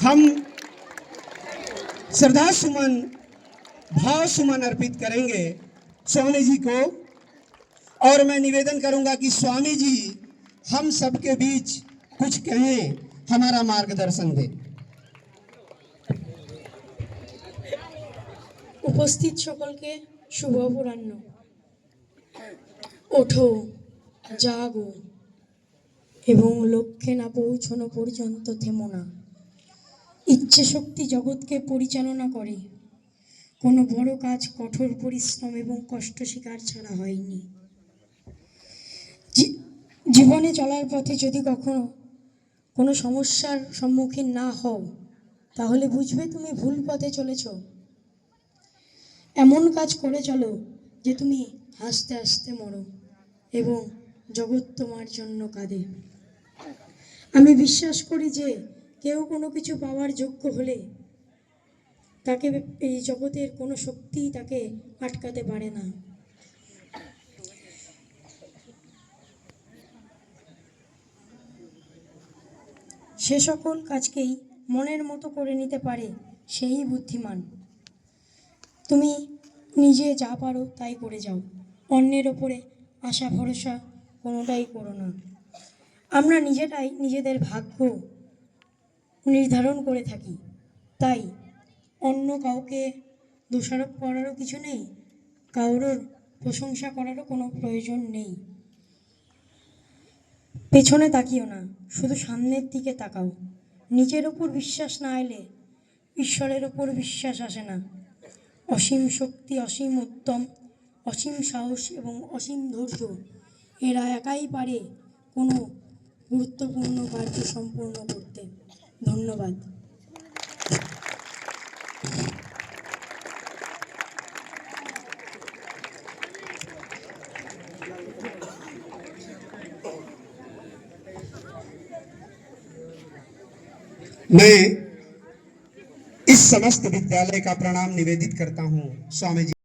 हम श्रद्धा सुमन भाव सुमन अर्पित करेंगे स्वामी जी को। और मैं निवेदन करूंगा कि स्वामी जी हम सबके बीच कुछ कहें, हमारा मार्गदर्शन दें। উপস্থিত সকলকে শুভ অপরাহ্ন। ওঠো, জাগো এবং লক্ষ্যে না পৌঁছানো পর্যন্ত থেমো না। ইচ্ছে শক্তি জগৎকে পরিচালনা করে। কোনো বড় কাজ কঠোর পরিশ্রম এবং কষ্ট স্বীকার ছাড়া হয়নি। জীবনে চলার পথে যদি কখনো কোনো সমস্যার সম্মুখীন না হও, তাহলে বুঝবে তুমি ভুল পথে চলেছ। এমন কাজ করে চলো যে তুমি হাসতে হাসতে মরো এবং জগৎ তোমার জন্য কাঁদে। আমি বিশ্বাস করি যে কেউ কোনো কিছু পাওয়ার যোগ্য হলে তাকে এই জগতের কোনো শক্তিই তাকে আটকাতে পারে না। সে সকল কাজকেই মনের মতো করে নিতে পারে, সেই বুদ্ধিমান। তুমি নিজে যা পারো তাই করে যাও, অন্যের ওপরে আশা ভরসা কোনোটাই করো না। আমরা নিজেরাই নিজেদের ভাগ্য নির্ধারণ করে থাকি, তাই অন্য কাউকে দোষারোপ করারও কিছু নেই, কারোর প্রশংসা করারও কোনো প্রয়োজন নেই। পেছনে তাকিও না, শুধু সামনের দিকে তাকাও। নিজের ওপর বিশ্বাস না এলে ঈশ্বরের ওপর বিশ্বাস আসে না। অসীম শক্তি, অসীম উদ্যম, অসীম সাহস এবং অসীম ধৈর্য, এরা একাই পারে কোনো গুরুত্বপূর্ণ কার্য সম্পূর্ণ করতে। ধন্যবাদ। मैं इस समस्त विद्यालय का प्रणाम निवेदित करता हूँ स्वामी जी।